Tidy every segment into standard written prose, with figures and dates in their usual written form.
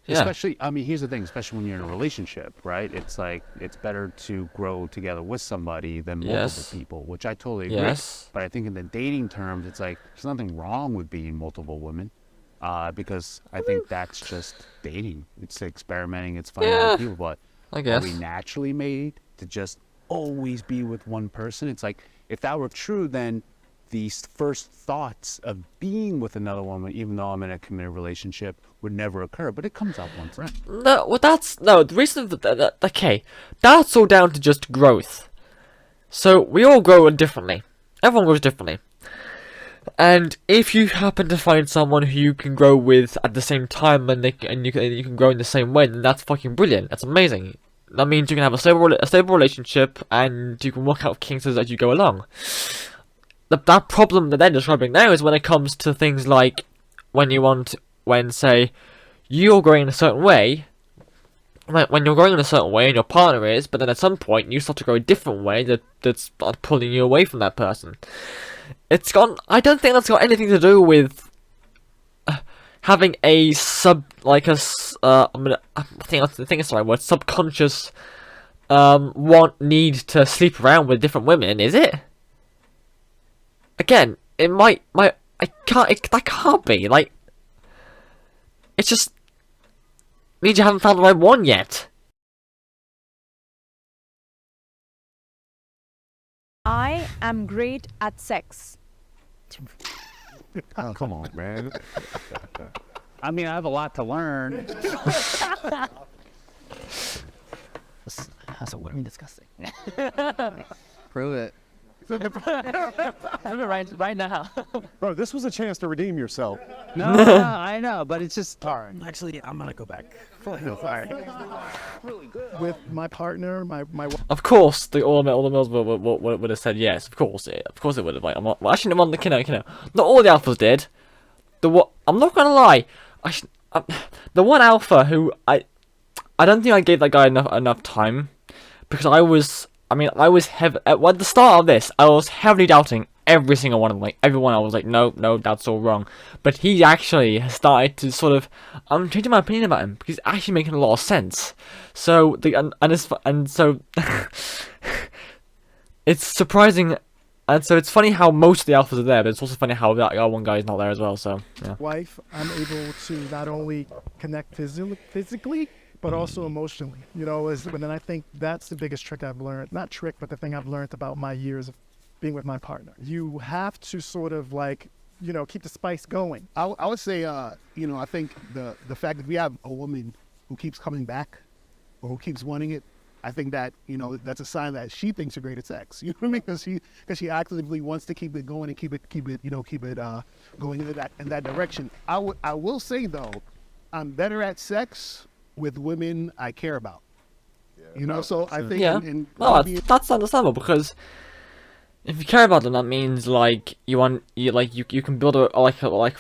Especially, I mean, here's the thing, especially when you're in a relationship, right? It's like, it's better to grow together with somebody than multiple Yes. people, which I totally agree. Yes. But I think in the dating terms, it's like, there's nothing wrong with being multiple women, because I think that's just dating. It's experimenting, it's finding other Yeah. people. But I are we guess. naturally made to just always be with one person? It's like, if that were true, then these first thoughts of being with another woman, even though I'm in a committed relationship, would never occur. But it comes up once. Right. No, well, that's no. The reason that okay, that's all down to just growth. So we all grow differently. Everyone grows differently. And if you happen to find someone who you can grow with at the same time, and you can grow in the same way, then that's fucking brilliant. That's amazing. That means you can have a stable relationship, and you can work out kinks as you go along. That problem that they're describing now is when it comes to things like when say you're growing in a certain way, when you're growing in a certain way and your partner is, but then at some point you start to grow a different way that's pulling you away from that person. I don't think that's got anything to do with having a I think it's the right word, subconscious need to sleep around with different women, is it? Again, that can't be, like, it's just means you haven't found the right one yet. I am great at sex. Oh, come on, man. I mean, I have a lot to learn. That's what I mean, disgusting. Prove it. I'm right now. Bro, this was a chance to redeem yourself. No, I know, but it's just. All right. Actually, I'm gonna go back. Sorry. With my partner, my wife. Of course, all the males would have said yes. Of course it would have. Like, actually, not all the alphas did. I'm not gonna lie. The one alpha who I don't think I gave that guy enough time, because I was at the start of this, I was heavily doubting every single one of them. Like, everyone, I was like, no, that's all wrong. But he actually has started to sort of, I'm changing my opinion about him, because he's actually making a lot of sense. So, so, it's surprising, and so it's funny how most of the alphas are there, but it's also funny how that one guy is not there as well, so, yeah. Wife, I'm able to not only connect physically, but also emotionally. You know, and I think that's the biggest trick I've learned. Not trick, but the thing I've learned about my years of being with my partner. You have to sort of like, you know, keep the spice going. I would say, you know, I think the fact that we have a woman who keeps coming back or who keeps wanting it, I think that, you know, that's a sign that she thinks you're great at sex. You know what I mean? Because she actively wants to keep it going and keep it going in that direction. I will say though, I'm better at sex with women I care about. You know, so I think that's understandable, because if you care about them, that means like you can build a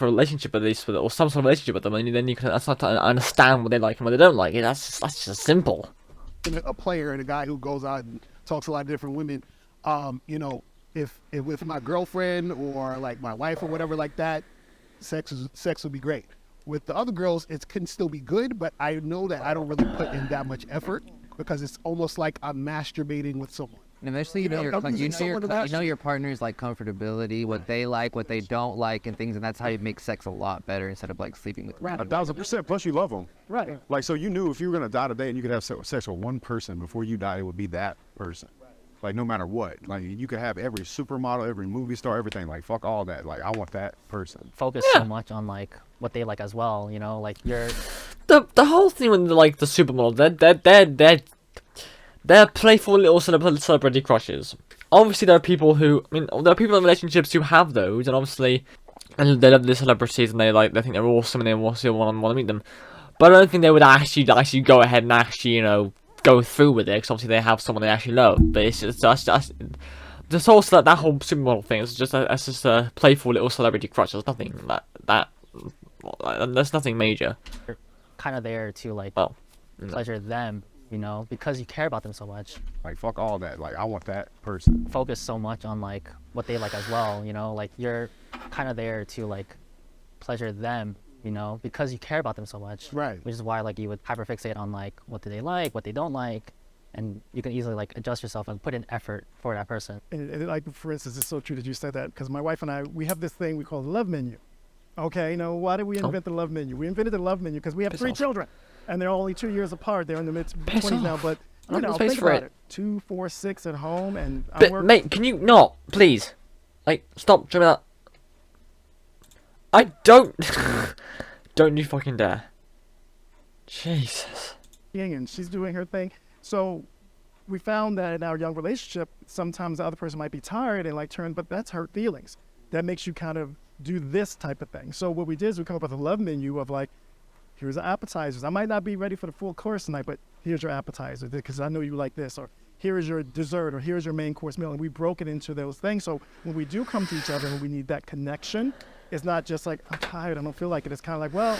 relationship with these, or some sort of relationship with them, and then you can start to understand what they like and what they don't like. That's just simple. A player and a guy who goes out and talks to a lot of different women. You know, if with my girlfriend or like my wife or whatever like that, sex would be great. With the other girls, it can still be good, but I know that I don't really put in that much effort, because it's almost like I'm masturbating with someone. And eventually, you know your partner's like comfortability, what they like, what they don't like, and things, and that's how you make sex a lot better instead of like sleeping with. 1,000%. Plus, you love them. Right. Like, so you knew if you were gonna die today and you could have sex with one person before you died, it would be that person. Like, no matter what. Like, you could have every supermodel, every movie star, everything. Like, fuck all that. Like, I want that person. Focus so much on like what they like as well. You know, like you're. The whole thing with like the supermodel, they're playful little celebrity crushes. Obviously, there are people in relationships who have those, and obviously, and they love the celebrities, and they think they're awesome, and they want to meet them. But I don't think they would actually go ahead and actually, you know, go through with it, because obviously they have someone they actually love. But it's just there's also that whole supermodel thing. It's just a playful little celebrity crush. There's nothing there's nothing major. You're kind of there to like pleasure them, you know, because you care about them so much. Like, fuck all that. Like, I want that person. Focus so much on like what they like as well, you know, like you're kind of there to like pleasure them, you know, because you care about them so much. Right. Which is why like you would hyperfixate on like what do they like, what they don't like, and you can easily like adjust yourself and put in effort for that person. And like, for instance, it's so true that you said that, because my wife and I, we have this thing we call the love menu. Okay, why did we invent the love menu? We invented the love menu because we have 3 children, and they're only 2 years apart. They're in the mid-20s now, but Space think for about it. it. 2, 4, 6 at home, and I But work. mate, can you not, please? Like, stop doing that. I don't. Don't you fucking dare. Jesus. And she's doing her thing. So we found that in our young relationship, sometimes the other person might be tired and like but that's hurt feelings. That makes you kind of do this type of thing. So what we did is we come up with a love menu of like, here's the appetizers. I might not be ready for the full course tonight, but here's your appetizer because I know you like this, or here is your dessert, or here's your main course meal. And we broke it into those things. So when we do come to each other and we need that connection, it's not just like, I'm tired, I don't feel like it. It's kind of like, well,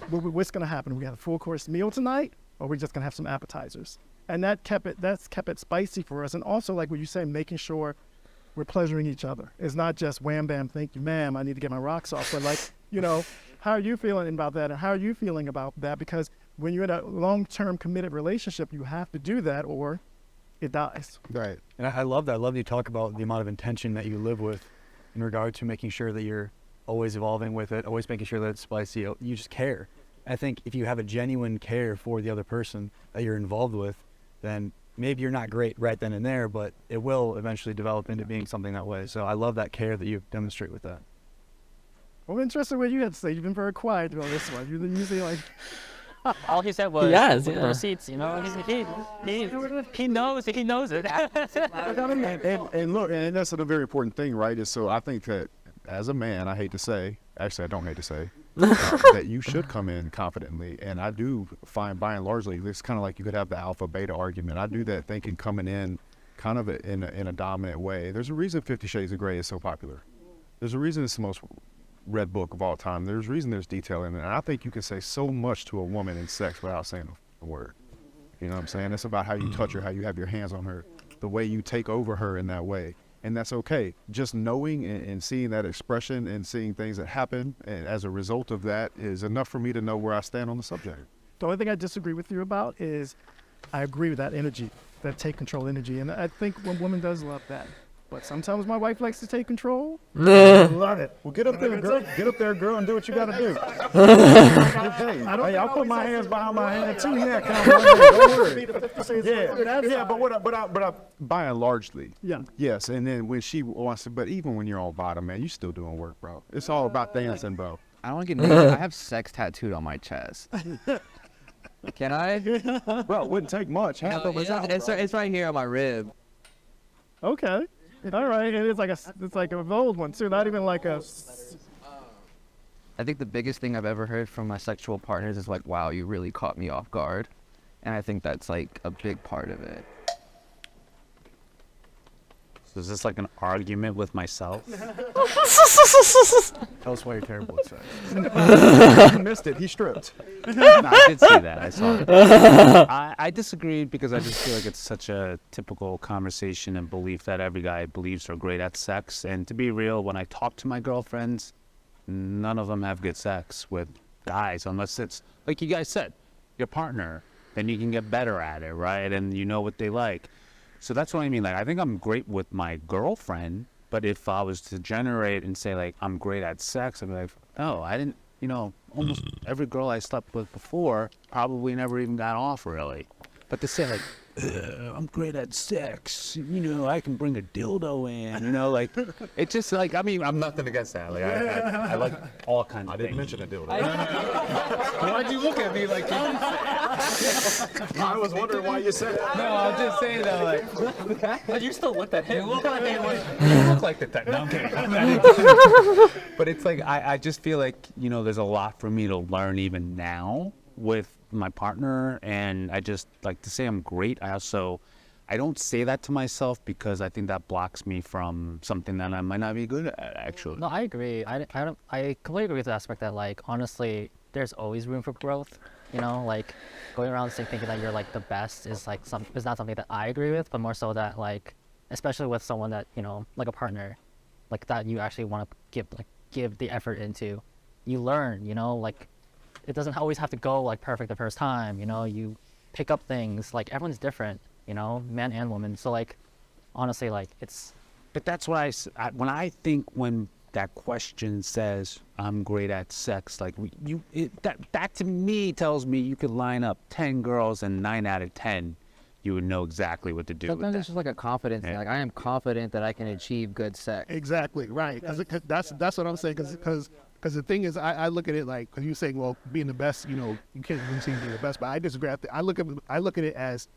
what's going to happen? We have a full course meal tonight, or we're just going to have some appetizers. And that's kept it spicy for us. And also, like what you say, making sure we're pleasuring each other. It's not just wham, bam, thank you, ma'am, I need to get my rocks off. But like, how are you feeling about that? And how are you feeling about that? Because when you're in a long-term committed relationship, you have to do that or it dies. Right. And I love that. I love that you talk about the amount of intention that you live with in regard to making sure that you're always evolving with it, always making sure that it's spicy. You just care. I think if you have a genuine care for the other person that you're involved with, then maybe you're not great right then and there, but it will eventually develop into being something that way. So I love that care that you demonstrate with that. Well, interesting what you had to say. You've been very quiet about this one. You're usually like, All he said was has, with yeah. receipts, he knows it. And look, and that's a very important thing, right? Is so I think that as a man, I hate to say, actually I don't hate to say, that you should come in confidently. And I do find by and largely, it's kind of like you could have the alpha beta argument. I do that thinking coming in kind of in a dominant way. There's a reason 50 Shades of Grey is so popular. There's a reason it's the most read book of all time. There's a reason there's detail in it. And I think you can say so much to a woman in sex without saying a word. You know what I'm saying? It's about how you touch her, how you have your hands on her, the way you take over her in that way. And that's okay. Just knowing and seeing that expression and seeing things that happen and as a result of that is enough for me to know where I stand on the subject. the only thing I disagree with you about is I agree with that energy, that take control energy. And I think one woman does love that. But sometimes my wife likes to take control. Love it. Well, get up there, girl. Get up there, girl, and do what you got to do. Hey, I'll put my hands behind my head too. Yeah, don't worry. Yeah, but by and largely, Yeah. yes. And then when she wants to, but even when you're on bottom, man, you still doing work, bro. It's all about dancing, bro. I don't get naked. I have sex tattooed on my chest. Can I? Bro, it wouldn't take much. Half of It's right here on my rib. Okay. All right. And it's like an old one too. Not even like a. I think the biggest thing I've ever heard from my sexual partners is like, wow, you really caught me off guard. And I think that's like a big part of it. So is this like an argument with myself? Tell us why you're terrible at sex. You missed it. He stripped. No, I did see that. I saw it. I disagreed because I just feel like it's such a typical conversation and belief that every guy believes they're great at sex. And to be real, when I talk to my girlfriends, none of them have good sex with guys unless it's, like you guys said, your partner. Then you can get better at it, right? And you know what they like. So that's what I mean. Like, I think I'm great with my girlfriend, but if I was to generate and say, like, I'm great at sex, I'd be like, no, I didn't, almost every girl I slept with before probably never even got off, really. But to say, like, I'm great at sex, I can bring a dildo in, like, it's just like, I mean, I'm nothing against that. Like, I like all kinds of things. I didn't mention a dildo. Why'd you look at me like you I was wondering why you said that. No, I'm just saying that, like, but you still looked at him. You look like the type. No, I'm kidding. But it's like, I just feel like, there's a lot for me to learn even now with my partner. And I just like to say I'm great. I don't say that to myself because I think that blocks me from something that I might not be good at, actually. No, I agree. I completely agree with the aspect that, like, honestly, there's always room for growth. Like, going around thinking that you're, like, the best is, like, is not something that I agree with, but more so that, like, especially with someone that, like a partner, like, that you actually want to give the effort into, you learn, you know, like it doesn't always have to go like perfect the first time, you know, you pick up things, like everyone's different, you know, man and woman. So like honestly, like it's But that's what when I think when that question says I'm great at sex, like that to me tells me you could line up 10 girls and 9 out of 10 you would know exactly what to do Sometimes with it's just like a confidence thing. Yeah. Like I am confident that I can achieve good sex. Exactly right. 'Cause that's what I'm saying. Because the thing is, I look at it like, because you're saying, well, being the best, you know, you can't really see being the best, but I disagree. I look at it as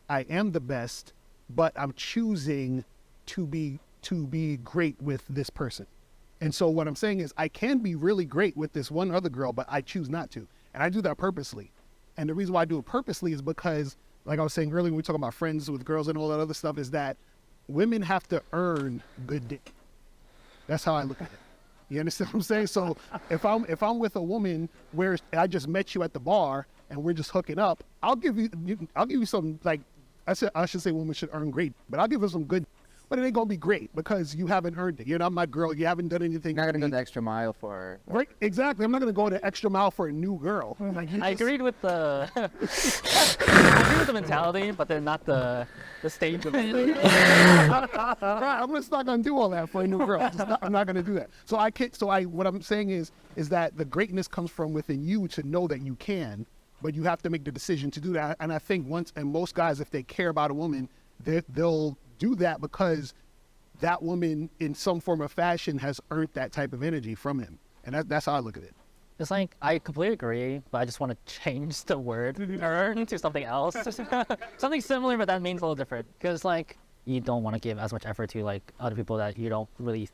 I am the best, but I'm choosing to be great with this person. And so what I'm saying is I can be really great with this one other girl, but I choose not to. And I do that purposely. And the reason why I do it purposely is because, like I was saying earlier, when we talk about friends with girls and all that other stuff, is that women have to earn good dick. That's how I look at it. You understand what I'm saying? So if I'm with a woman where I just met you at the bar and we're just hooking up, I'll give you some, like I should say women should earn great, but I'll give her some good. But it ain't gonna be great because you haven't earned it. You're not my girl. You haven't done anything. You're not for gonna go me. the extra mile for her. Right? Exactly. I'm not gonna go the extra mile for a new girl. Like, I agreed with the I agree with the mentality, but then not the stage of it. Right, I'm just not gonna do all that for a new girl. I'm not gonna do that. So I can't. What I'm saying is that the greatness comes from within you to know that you can, but you have to make the decision to do that. And I think most guys, if they care about a woman, they'll do that because that woman, in some form or fashion, has earned that type of energy from him. And that's how I look at it. It's like I completely agree, but I just want to change the word earn to something else. Something similar, but that means a little different. Because like you don't want to give as much effort to like other people that you don't really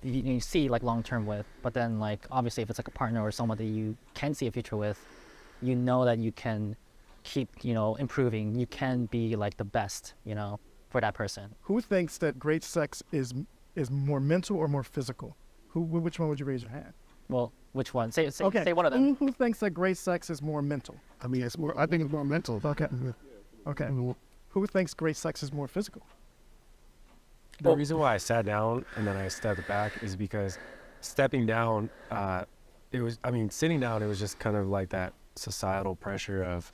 you see like long term with. But then like obviously if it's like a partner or someone that you can see a future with, you know that you can keep, you know, improving. You can be like the best, you know, for that person. Who thinks that great sex is more mental or more physical? Which one would you raise your hand? Well, which one? Say Okay. say one of them. Who thinks that great sex is more mental? I mean, I think it's more mental. Okay. Okay. Who thinks great sex is more physical? The reason why I sat down and then I stepped back is because stepping down, sitting down, it was just kind of like that societal pressure of,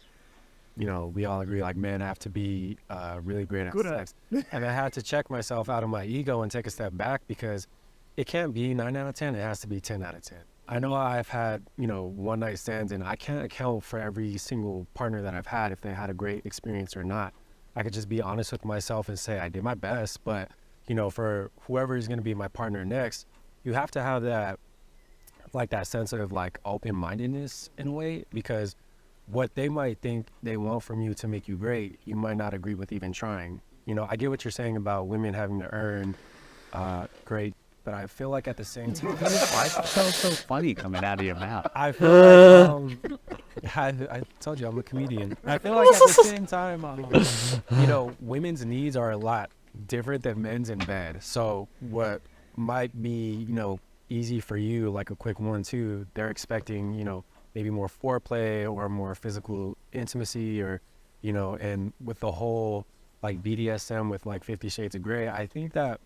you know, we all agree like men have to be really great at sex. And I had to check myself out of my ego and take a step back because it can't be 9 out of 10. It has to be 10 out of 10. I know I've had, you know, one night stands and I can't account for every single partner that I've had if they had a great experience or not. I could just be honest with myself and say I did my best, but you know, for whoever is going to be my partner next, you have to have that, like that sense of like open-mindedness in a way, because what they might think they want from you to make you great, you might not agree with even trying. You know, I get what you're saying about women having to earn great, but I feel like at the same time, Why does it sound so funny coming out of your mouth? I feel like, I told you I'm a comedian. I feel like at the same time, you know, women's needs are a lot different than men's in bed. So what might be, you know, easy for you, like a quick 1-2, they're expecting, you know, maybe more foreplay or more physical intimacy, or, you know, and with the whole like BDSM with like 50 Shades of Grey, I think that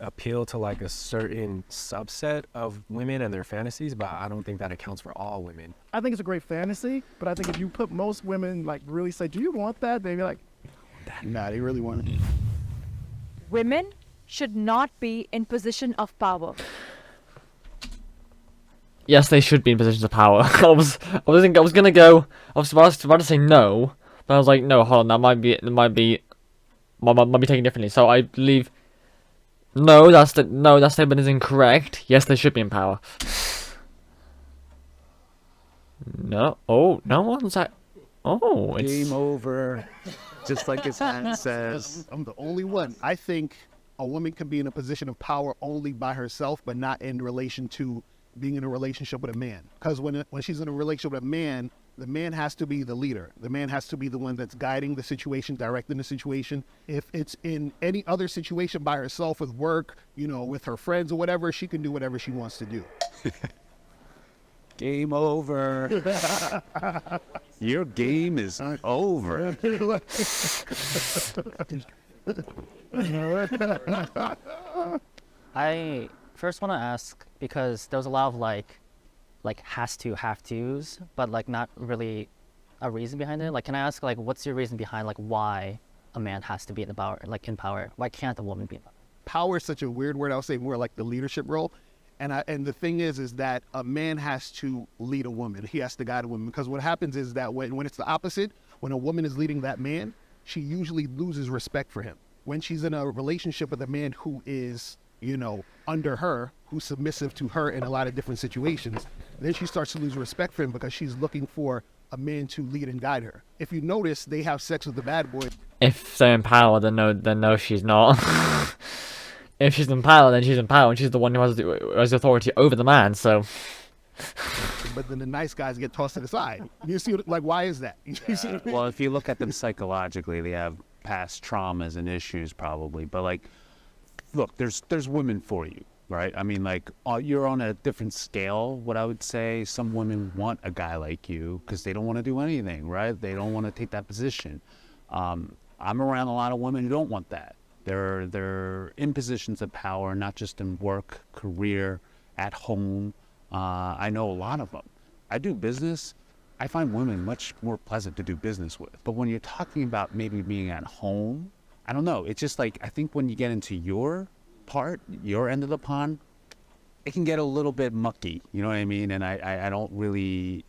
appeal to like a certain subset of women and their fantasies, but I don't think that accounts for all women. I think it's a great fantasy, but I think if you put most women like really say, "Do you want that?" They'd be like, Nah, they really want it. Women should not be in position of power. Yes, they should be in positions of power. I was about to say no, but I was like, no, hold on, that might be taken differently. So I believe that statement is incorrect. Yes, they should be in power. No, no one's at. Oh, it's Game over. Just like his hand says. I'm the only one. I think a woman can be in a position of power only by herself, but not in relation to being in a relationship with a man. Because when she's in a relationship with a man, the man has to be the leader. The man has to be the one that's guiding the situation, directing the situation. If it's in any other situation by herself with work, you know, with her friends or whatever, she can do whatever she wants to do. Game over. Your game is over. I first want to ask, because there was a lot of like like has to, have tos, but like not really a reason behind it. Like, can I ask, like, what's your reason behind like why a man has to be in the power, like in power? Why can't a woman be in power? Power is such a weird word. I would say more like the leadership role. And the thing is that a man has to lead a woman. He has to guide a woman, because what happens is that when it's the opposite, when a woman is leading that man, she usually loses respect for him. When she's in a relationship with a man who is, under her, who's submissive to her in a lot of different situations, then she starts to lose respect for him because she's looking for a man to lead and guide her. If you notice, they have sex with the bad boy. If they're in power, then no, she's not. If she's in power, then she's in power, and she's the one who has authority over the man. So, But then the nice guys get tossed to the side. You see, like, why is that? Well, if you look at them psychologically, they have past traumas and issues probably. But like, look, there's women for you, right? I mean, like, you're on a different scale. What I would say, some women want a guy like you because they don't want to do anything, right? They don't want to take that position. I'm around a lot of women who don't want that. They're in positions of power, not just in work, career, at home. I know a lot of them. I do business. I find women much more pleasant to do business with. But when you're talking about maybe being at home, I don't know. It's just like, I think when you get into your part, your end of the pond, it can get a little bit mucky. You know what I mean? And I don't really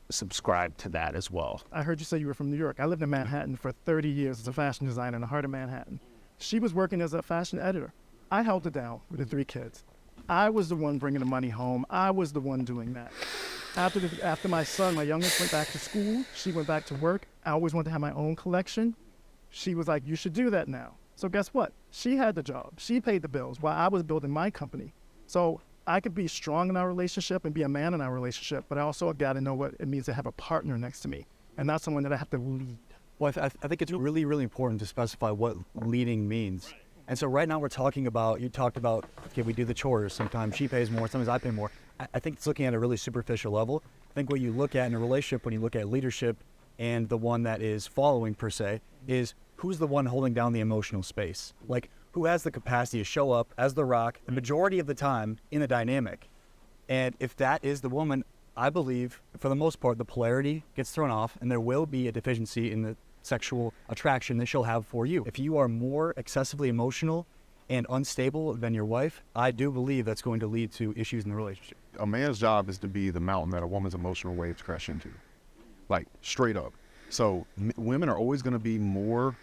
subscribe to that as well. I heard you say you were from New York. I lived in Manhattan for 30 years as a fashion designer in the heart of Manhattan. She was working as a fashion editor. I held it down with the 3 kids. I was the one bringing the money home. I was the one doing that. After my son, my youngest, went back to school, she went back to work. I always wanted to have my own collection. She was like, you should do that now. So guess what? She had the job. She paid the bills while I was building my company. So I could be strong in our relationship and be a man in our relationship, but I also got to know what it means to have a partner next to me, and not someone that I have to lead. Well, I think it's really, really important to specify what leading means. And so right now we're talking about, you talked about, okay, we do the chores. Sometimes she pays more, sometimes I pay more. I think it's looking at a really superficial level. I think what you look at in a relationship when you look at leadership and the one that is following per se is who's the one holding down the emotional space? Like, who has the capacity to show up as the rock the majority of the time in a dynamic? And if that is the woman, I believe, for the most part, the polarity gets thrown off and there will be a deficiency in the sexual attraction that she'll have for you. If you are more excessively emotional and unstable than your wife, I do believe that's going to lead to issues in the relationship. A man's job is to be the mountain that a woman's emotional waves crash into, like straight up. So women are always going to be more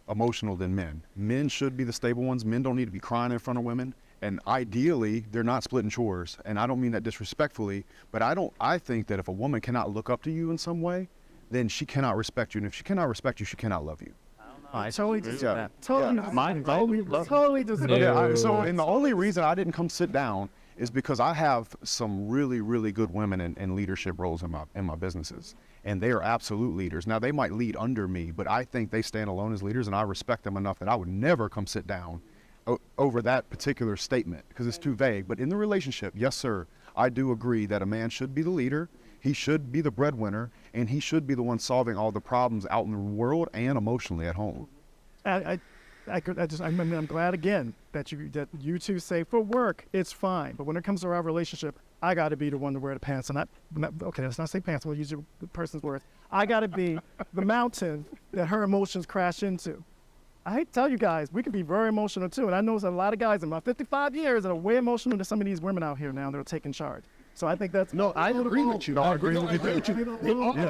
emotional than men. Men should be the stable ones. Men don't need to be crying in front of women. And ideally, they're not splitting chores. And I don't mean that disrespectfully, but I think that if a woman cannot look up to you in some way, then she cannot respect you. And if she cannot respect you, she cannot love you. I totally disagree. Yeah. Totally disagree. And the only reason I didn't come sit down is because I have some really, really good women in leadership roles in my businesses. And they are absolute leaders. Now, they might lead under me, but I think they stand alone as leaders, and I respect them enough that I would never come sit down over that particular statement because it's too vague. But in the relationship, yes, sir, I do agree that a man should be the leader. He should be the breadwinner, and he should be the one solving all the problems out in the world and emotionally at home. I'm glad again that you two say for work it's fine, but when it comes to our relationship, I got to be the one to wear the pants, and okay, let's not say pants. We'll use the person's words. I got to be the mountain that her emotions crash into. I hate to tell you guys, we can be very emotional too, and I know there's a lot of guys in my 55 years that are way emotional than some of these women out here now that are taking charge. So I think that's I agree with you. I agree with you.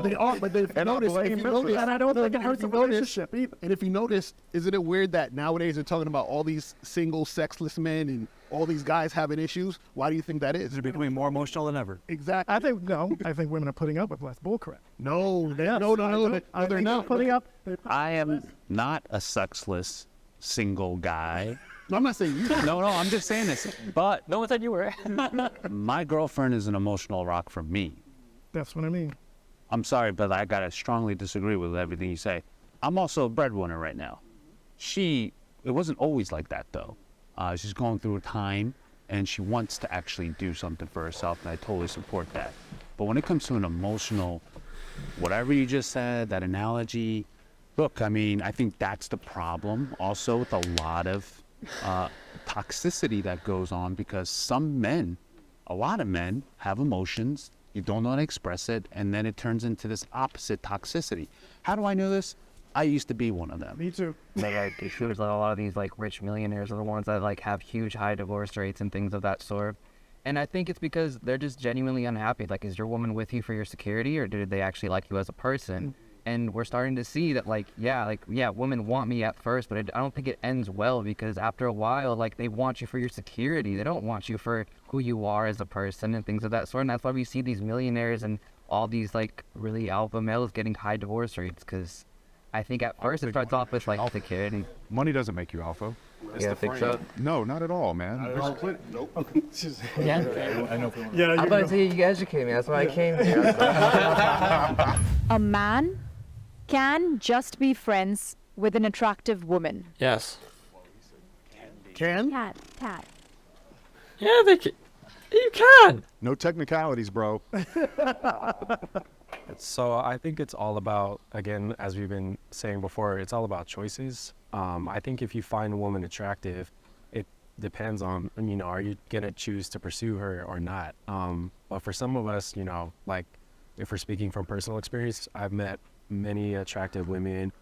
They are, but if you notice, and I don't think it hurts the relationship either. And if you notice, isn't it weird that nowadays they're talking about all these single, sexless men and all these guys having issues? Why do you think that is? They're becoming more emotional than ever. Exactly. I think women are putting up with less bullcrap. No, they're not putting up. I am not a sexless single guy. No, I'm not saying you. No, I'm just saying this. But No one said you were. my girlfriend is an emotional rock for me. That's what I mean. I'm sorry, but I gotta strongly disagree with everything you say. I'm also a breadwinner right now. It wasn't always like that though. She's going through a time and she wants to actually do something for herself, and I totally support that. But when it comes to an emotional, whatever you just said, that analogy, look, I mean, I think that's the problem also with a lot of toxicity that goes on, because some men a lot of men have emotions. You don't know how to express it, and then it turns into this opposite toxicity. How do I know this? I used to be one of them. Me too. Like, it feels like a lot of these like rich millionaires are the ones that like have huge high divorce rates and things of that sort. And I think it's because they're just genuinely unhappy. Like, is your woman with you for your security, or did they actually like you as a person? And we're starting to see that, like, yeah, women want me at first, but I don't think it ends well, because after a while, like, they want you for your security. They don't want you for who you are as a person and things of that sort. And that's why we see these millionaires and all these, like, really alpha males getting high divorce rates, because I think at first it starts off with, like, security. Money doesn't make you alpha. Yeah, I think so. No, not at all, man. Yeah. Yeah, I'm about to say you educate me. That's why I came here. A man can just be friends with an attractive woman. Yes. Can? Tat. Yeah, you can. No technicalities, bro. So I think it's all about, again, as we've been saying before, it's all about choices. I think if you find a woman attractive, it depends on, are you going to choose to pursue her or not? But for some of us, like, if we're speaking from personal experience, I've met many attractive women,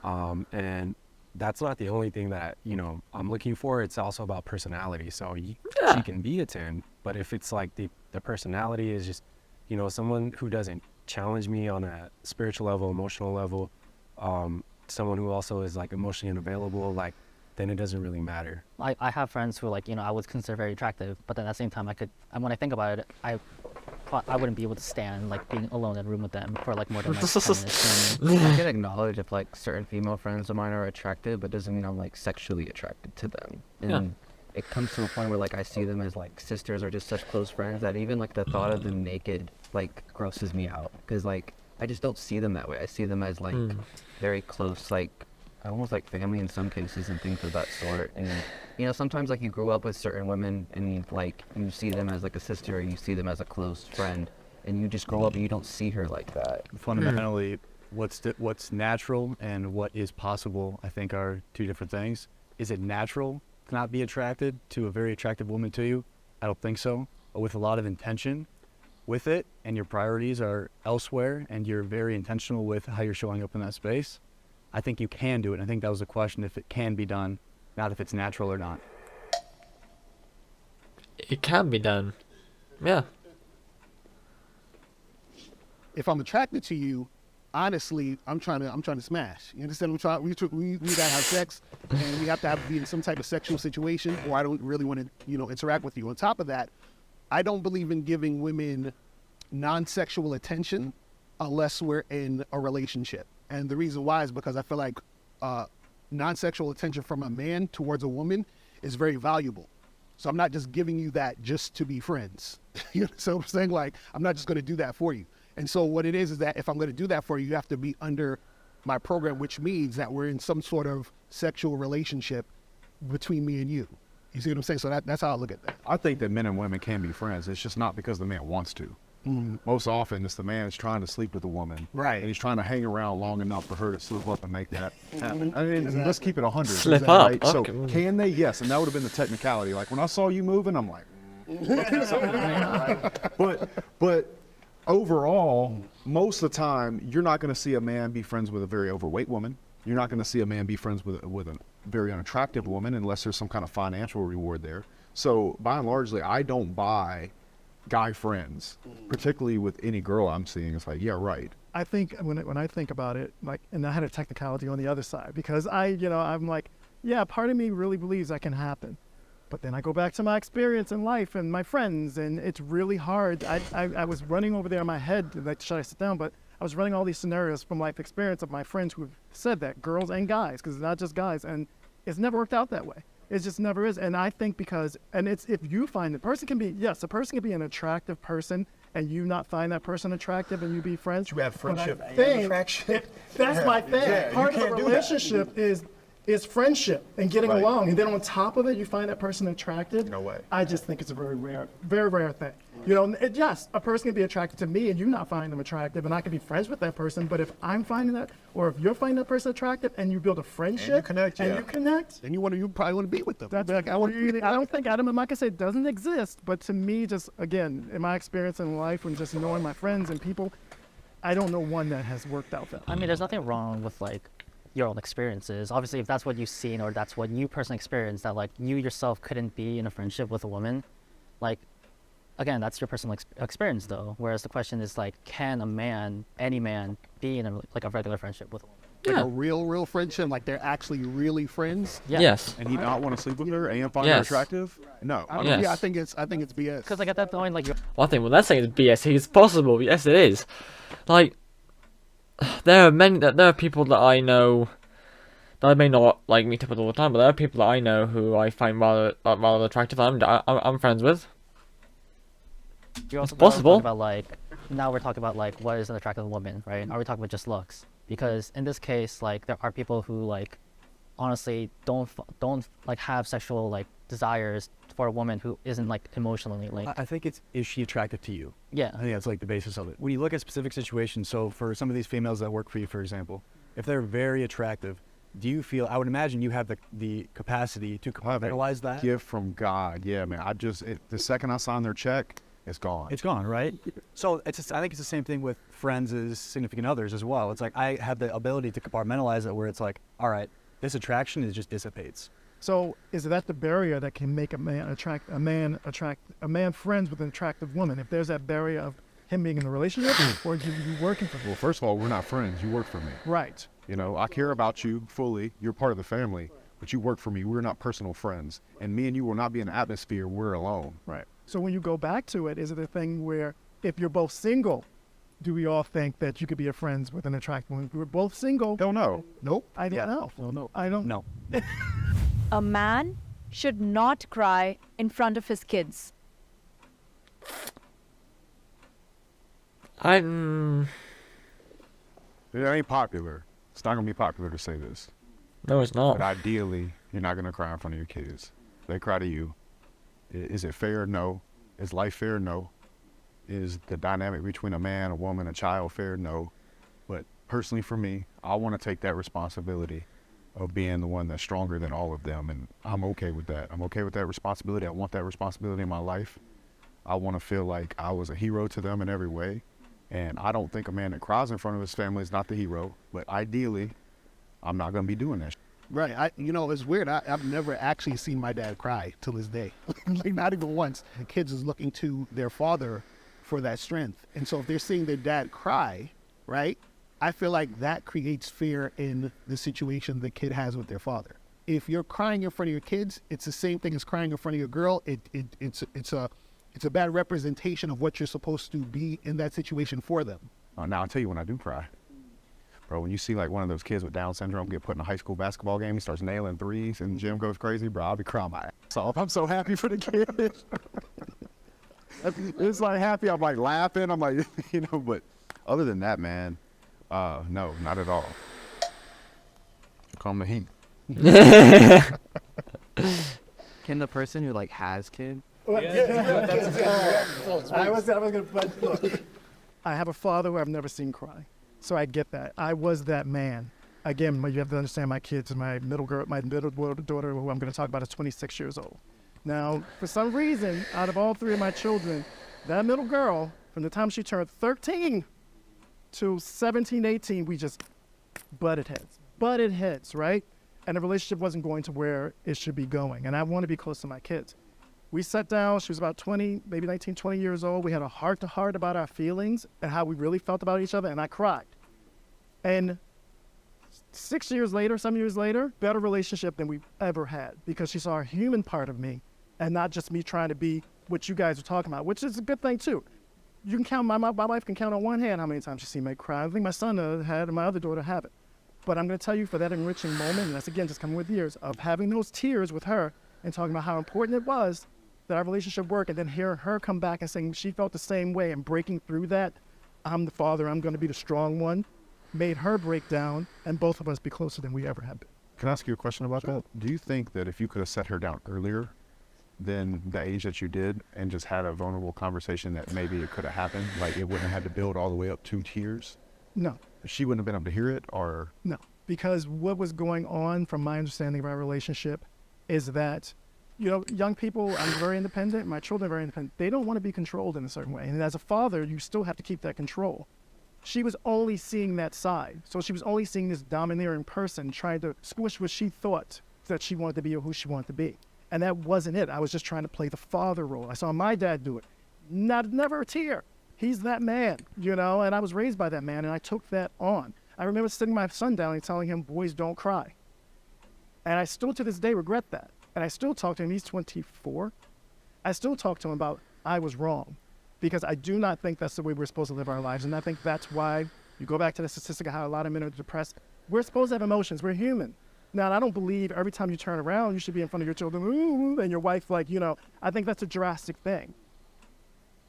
and that's not the only thing that, I'm looking for. It's also about personality. So she can be a 10, but if it's like the personality is just, someone who doesn't challenge me on a spiritual level, emotional level, someone who also is like emotionally unavailable, like, then it doesn't really matter. I have friends who, like, I would consider very attractive, but then at the same time, when I think about it, I wouldn't be able to stand, like, being alone in a room with them for, like, more than, like, 10 minutes. I can acknowledge if, like, certain female friends of mine are attractive, but doesn't mean I'm, like, sexually attracted to them. And it comes to a point where, like, I see them as, like, sisters or just such close friends that even, like, the thought of them naked, like, grosses me out. Because, like, I just don't see them that way. I see them as, like, very close, like, almost like family in some cases and things of that sort. And, sometimes, like, you grow up with certain women and, like, you see them as, like, a sister, or you see them as a close friend, and you just grow up and you don't see her like that. Fundamentally, what's natural and what is possible, I think, are two different things. Is it natural to not be attracted to a very attractive woman to you? I don't think so. But with a lot of intention with it, and your priorities are elsewhere, and you're very intentional with how you're showing up in that space, I think you can do it. And I think that was the question, if it can be done, not if it's natural or not. It can be done. Yeah. If I'm attracted to you, honestly, I'm trying to smash. You understand? We gotta have sex, and we have to be in some type of sexual situation, or I don't really want to, interact with you. On top of that, I don't believe in giving women non-sexual attention unless we're in a relationship. And the reason why is because I feel like non-sexual attention from a man towards a woman is very valuable. So I'm not just giving you that just to be friends. So I'm saying, like, I'm not just going to do that for you. And so what it is that if I'm going to do that for you, you have to be under my program, which means that we're in some sort of sexual relationship between me and you. You see what I'm saying? So that's how I look at that. I think that men and women can be friends. It's just not because the man wants to. Most often, it's the man is trying to sleep with the woman. Right. And he's trying to hang around long enough for her to slip up and make that happen. I mean, let's keep it 100. Slip up. Right? So, Okay. can they? Yes. And that would have been the technicality. Like, when I saw you moving, I'm like, but overall, most of the time, you're not going to see a man be friends with a very overweight woman. You're not going to see a man be friends with a very unattractive woman unless there's some kind of financial reward there. So, by and largely, I don't buy guy friends, particularly with any girl I'm seeing. It's like, yeah, right. I think when I think about it, like, and I had a technicality on the other side, because I'm like, yeah, part of me really believes that can happen. But then I go back to my experience in life and my friends, and it's really hard. I was running over there in my head, like, should I sit down? But I was running all these scenarios from life experience of my friends who have said that, girls and guys, because it's not just guys, and it's never worked out that way. It just never is. And I think it's if you find a person can be an attractive person, and you not find that person attractive and you be friends. You have friendship and attraction. That's my thing. Yeah, Part of the relationship is friendship and getting along. And then on top of it, you find that person attractive. No way. I just think it's a very rare thing. You know, yes, a person can be attracted to me and you not find them attractive, and I can be friends with that person. But if I'm finding that, or if you're finding that person attractive, and you build a friendship, you connect, and yeah. you connect, Then you probably want to be with them. that's like, I don't think Adam and Micah say it doesn't exist, but to me, just again, in my experience in life and just knowing my friends and people, I don't know one that has worked out that. I mean, there's nothing wrong with like your own experiences. Obviously, if that's what you've seen or that's what you personally experienced, that like you yourself couldn't be in a friendship with a woman, like, again, that's your personal experience though. Whereas the question is like, can a man, any man, be in a, like a regular friendship with a woman? Like Yeah. a real friendship, like they're actually really friends. Yeah. Yes. And he not want to sleep with her and find her Yes. attractive? No. I mean, Yes. yeah, I think it's BS. Because like at that point, like you're Well, I think what they're saying is BS. It's possible. Yes, it is. Like, there are people that I know that I may not like meet up with all the time, but there are people that I know who I find rather attractive. I'm friends with. You're also possible. talking about like, now we're talking about like what is an attractive woman, right? Are we talking about just looks? Because in this case, like there are people who like honestly don't like have sexual like desires for a woman who isn't like emotionally linked. I think it's, is she attractive to you? Yeah. I think that's like the basis of it. When you look at specific situations, so for some of these females that work for you, for example, if they're very attractive, do you feel, I would imagine you have the capacity to compartmentalize that? Gift from God. Yeah, man. The second I sign their check, it's gone. It's gone, right? So I think it's the same thing with friends as significant others as well. It's like I have the ability to compartmentalize it where it's like, all right, this attraction is just dissipates. So is that the barrier that can make a man friends with an attractive woman? If there's that barrier of him being in a relationship or you working for him? Well, first of all, we're not friends. You work for me. Right. You know, I care about you fully. You're part of the family, but you work for me. We're not personal friends. And me and you will not be in an atmosphere we're alone. Right. So when you go back to it, is it a thing where if you're both single, do we all think that you could be friends with an attractive woman? If we're both single. Hell no. Nope. I don't know. No. I don't No. A man should not cry in front of his kids. It ain't popular. It's not going to be popular to say this. No, it's not. But ideally, you're not going to cry in front of your kids. They cry to you. Is it fair? No. Is life fair? No. Is the dynamic between a man, a woman, a child fair? No. But personally for me, I want to take that responsibility of being the one that's stronger than all of them. And I'm okay with that. I'm okay with that responsibility. I want that responsibility in my life. I want to feel like I was a hero to them in every way. And I don't think a man that cries in front of his family is not the hero. But ideally, I'm not going to be doing that. Right. It's weird. I've never actually seen my dad cry till this day. Like, not even once. The kids is looking to their father for that strength. And so if they're seeing their dad cry, right, I feel like that creates fear in the situation the kid has with their father. If you're crying in front of your kids, it's the same thing as crying in front of your girl. It's a bad representation of what you're supposed to be in that situation for them. Now, I'll tell you when I do cry. Bro, when you see like one of those kids with Down syndrome get put in a high school basketball game, he starts nailing threes and the gym goes crazy, bro, I'll be crying my ass off. I'm so happy for the kid. It's like happy, I'm like laughing, I'm like, but other than that, man, no, not at all. Calm the heat. Can the person who like has kids? I was gonna. But look, I have a father who I've never seen cry, so I get that. I was that man. Again, you have to understand my kids. My middle daughter, who I'm going to talk about, is 26 years old. Now, for some reason, out of all three of my children, that middle girl, from the time she turned 13 to 17, 18, we just butted heads, right? And the relationship wasn't going to where it should be going. And I want to be close to my kids. We sat down, she was about 20, maybe 19, 20 years old. We had a heart-to-heart about our feelings and how we really felt about each other, and I cried. And 7 years later, better relationship than we've ever had, because she saw a human part of me and not just me trying to be what you guys are talking about, which is a good thing too. You can count, my wife can count on one hand how many times she's seen me cry. I think my son had and my other daughter have it. But I'm going to tell you, for that enriching moment, and that's again just coming with years, of having those tears with her and talking about how important it was that our relationship worked, and then hearing her come back and saying she felt the same way and breaking through that, I'm the father, I'm going to be the strong one, made her break down and both of us be closer than we ever have been. Can I ask you a question about that? Do you think that if you could have set her down earlier, than the age that you did and just had a vulnerable conversation that maybe it could have happened? Like it wouldn't have had to build all the way up to tears? No, She wouldn't have been able to hear it, or no, because what was going on, from my understanding of our relationship, is that, you know, young people, I'm very independent, my children are very independent. They don't want to be controlled in a certain way. And as a father, you still have to keep that control. She was only seeing that side. So she was only seeing this domineering person trying to squish what she thought that she wanted to be or who she wanted to be. And that wasn't it. I was just trying to play the father role. I saw my dad do it. Never a tear. He's that man, you know, and I was raised by that man, and I took that on. I remember sitting my son down and telling him, boys don't cry. And I still to this day regret that. And I still talk to him. He's 24. I still talk to him about I was wrong, because I do not think that's the way we're supposed to live our lives. And I think that's why you go back to the statistic of how a lot of men are depressed. We're supposed to have emotions. We're human. Now, I don't believe every time you turn around, you should be in front of your children, ooh, and your wife, like, you know, I think that's a drastic thing.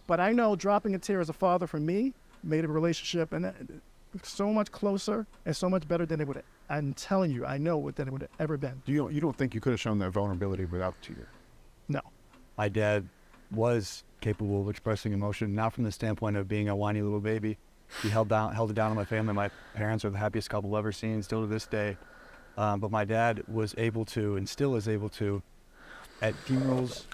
But I know dropping a tear as a father for me made a relationship and so much closer and so much better than it would. I'm telling you, I know than it would have ever been. you don't think you could have shown that vulnerability without the tear? No. My dad was capable of expressing emotion, not from the standpoint of being a whiny little baby. He held it down on my family. My parents are the happiest couple I've ever seen, still to this day. But my dad was able to, and still is able to, at funerals,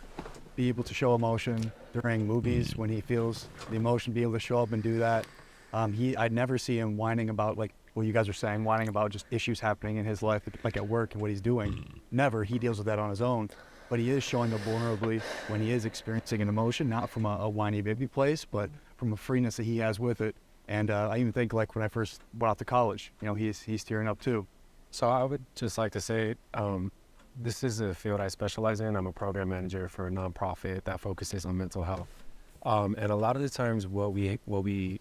be able to show emotion. During movies, when he feels the emotion, be able to show up and do that. I'd never see him whining about, like what you guys are saying, whining about just issues happening in his life, like at work and what he's doing. Never. He deals with that on his own. But he is showing up vulnerably when he is experiencing an emotion, not from a whiny baby place, but from a freeness that he has with it. And I even think, like, when I first went out to college, you know, he's tearing up too. So I would just like to say, this is a field I specialize in. I'm a program manager for a nonprofit that focuses on mental health. And a lot of the times what we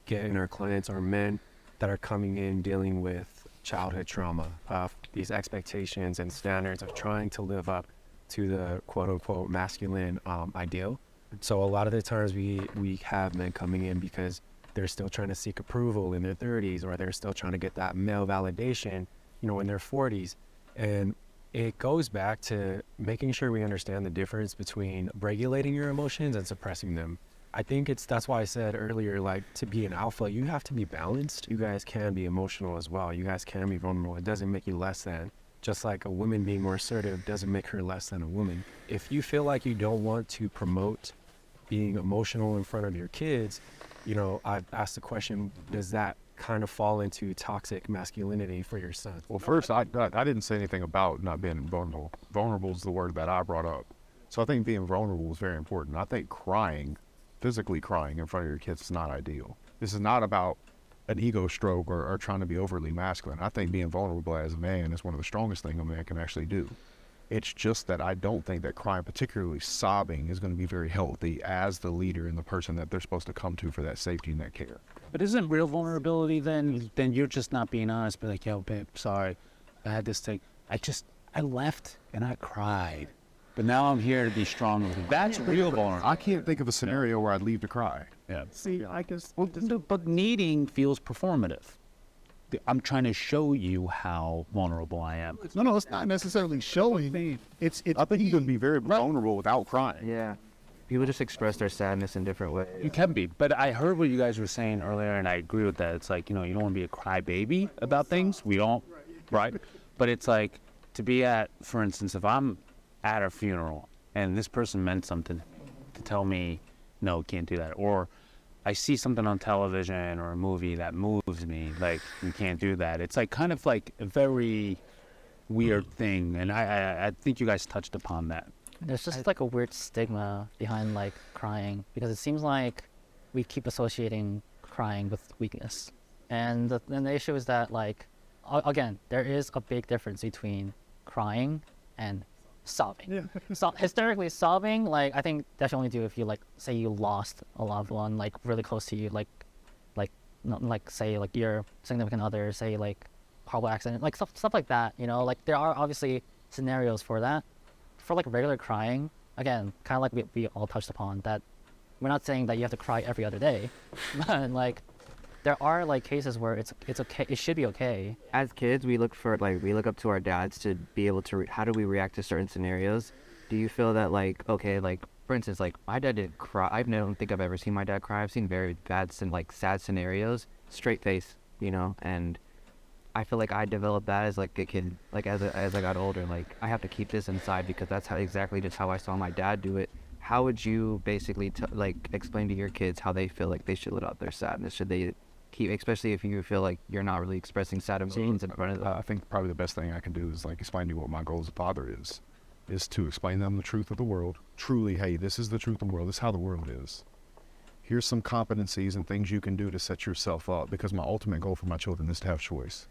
get in our clients are men that are coming in dealing with childhood trauma, these expectations and standards of trying to live up to the quote unquote masculine ideal. So a lot of the times we have men coming in because they're still trying to seek approval in their 30s, or they're still trying to get that male validation, you know, in their 40s. And it goes back to making sure we understand the difference between regulating your emotions and suppressing them. I think that's why I said earlier, like, to be an alpha, you have to be balanced. You guys can be emotional as well. You guys can be vulnerable. It doesn't make you less than. Just like a woman being more assertive doesn't make her less than a woman. If you feel like you don't want to promote being emotional in front of your kids, you know, I've asked the question, does that kind of fall into toxic masculinity for your son? Well, first, I didn't say anything about not being vulnerable. Vulnerable is the word that I brought up. So I think being vulnerable is very important. I think physically crying in front of your kids is not ideal. This is not about an ego stroke or trying to be overly masculine. I think being vulnerable as a man is one of the strongest things a man can actually do. It's just that I don't think that crying, particularly sobbing, is going to be very healthy as the leader and the person that they're supposed to come to for that safety and that care. But isn't real vulnerability then you're just not being honest, but like, yo, babe, sorry, I had this thing. I left and I cried, but now I'm here to be strong with you. That's real vulnerability. I can't think of a scenario where I'd leave to cry. Yeah. See, I guess. Well, but needing feels performative. I'm trying to show you how vulnerable I am. No, it's not necessarily showing. It's I think you can be very vulnerable without crying. Yeah. People just express their sadness in different ways. You can be, but I heard what you guys were saying earlier, and I agree with that. It's like, you know, you don't want to be a crybaby about things. We don't, right? But it's like to be at, for instance, if I'm at a funeral and this person meant something to tell me, no, can't do that, or I see something on television or a movie that moves me, like, you can't do that. It's like kind of like a very weird thing, and I think you guys touched upon that. There's just like a weird stigma behind like crying, because it seems like we keep associating crying with weakness. And the issue is that, like, again, there is a big difference between crying and sobbing. Yeah. So hysterically sobbing, like, I think that should only do if you, like, say you lost a loved one, like, really close to you, like say like your significant other, say like horrible accident, like stuff like that, you know. Like, there are obviously scenarios for that. For like regular crying, again, kind of like we all touched upon, that we're not saying that you have to cry every other day, but like there are like cases where it's okay, it should be okay. As kids, we look up to our dads to be able to how do we react to certain scenarios. do you feel that like, okay, like for instance, like my dad didn't cry. I don't think I've ever seen my dad cry. I've seen very bad, like sad scenarios, straight face, you know, and I feel like I developed that as like a kid, like as I got older, like I have to keep this inside because that's how exactly just how I saw my dad do it. How would you basically like explain to your kids how they feel like they should let out their sadness? Should they keep, especially if you feel like you're not really expressing sad emotions in front of them? I think probably the best thing I can do is like explain to you what my goal as a father is to explain them the truth of the world. Truly, hey, this is the truth of the world. This is how the world is. Here's some competencies and things you can do to set yourself up, because my ultimate goal for my children is to have choice.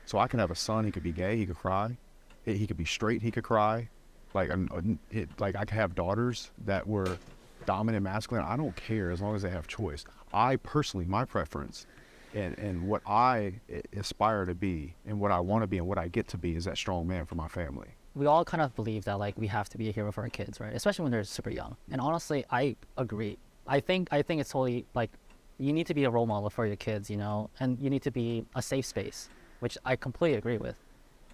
So I can have a son, he could be gay, he could cry. He could be straight, he could cry. Like I could have daughters that were dominant masculine. I don't care as long as they have choice. I personally, my preference and what I aspire to be and what I want to be and what I get to be is that strong man for my family. We all kind of believe that like we have to be a hero for our kids, right? Especially when they're super young. And honestly, I agree. I think it's totally like you need to be a role model for your kids, you know, and you need to be a safe space, which I completely agree with.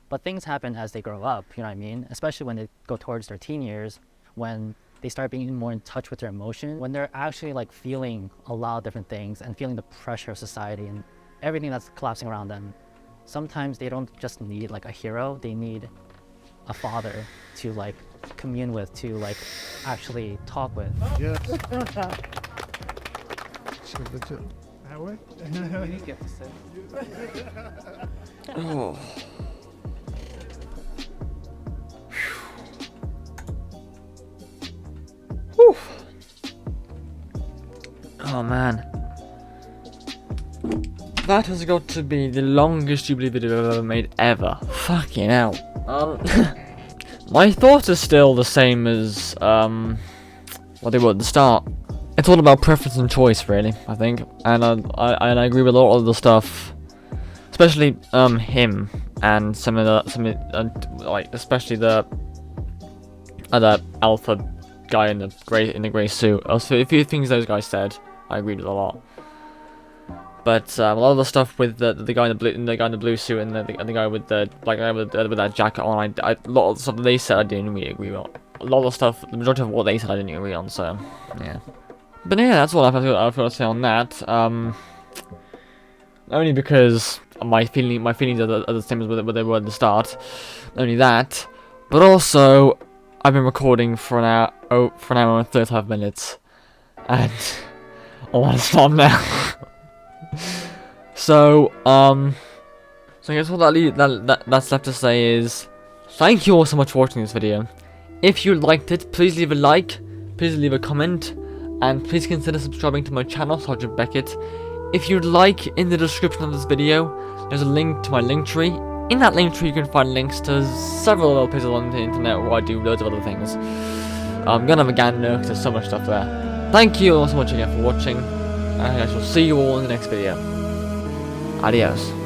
But things happen as they grow up, you know what I mean? Especially when they go towards their teen years, when they start being more in touch with their emotions, when they're actually like feeling a lot of different things and feeling the pressure of society and everything that's collapsing around them. Sometimes they don't just need like a hero, they need a father to like commune with, to like actually talk with. Yes. That way? Oh. Whew. Oh man. That has got to be the longest Jubilee video I've ever made ever. Fucking hell. My thoughts are still the same as what they were at the start. It's all about preference and choice, really, I think. And I agree with a lot of the stuff, especially him and some of the like especially the other alpha guy in the grey suit. Also, a few things those guys said, I agreed with a lot. But a lot of the stuff with the guy in the blue suit and the guy with the black guy with that jacket on, a lot of the stuff that they said I didn't really agree with. A lot of the stuff, the majority of what they said I didn't agree on. So yeah. But yeah, that's all I've got to say on that. Only because my feelings are the same as what they were at the start. Only that, but also I've been recording for an hour and 35 minutes, and I want to stop now. So I guess what that's left to say is thank you all so much for watching this video. If you liked it, please leave a like, please leave a comment, and please consider subscribing to my channel, Sergeant Beckett. If you'd like, in the description of this video, there's a link to my link tree. In that link tree you can find links to several other places on the internet where I do loads of other things. I'm gonna have a gander because there's so much stuff there. Thank you all so much again for watching, and I shall see you all in the next video. Adios.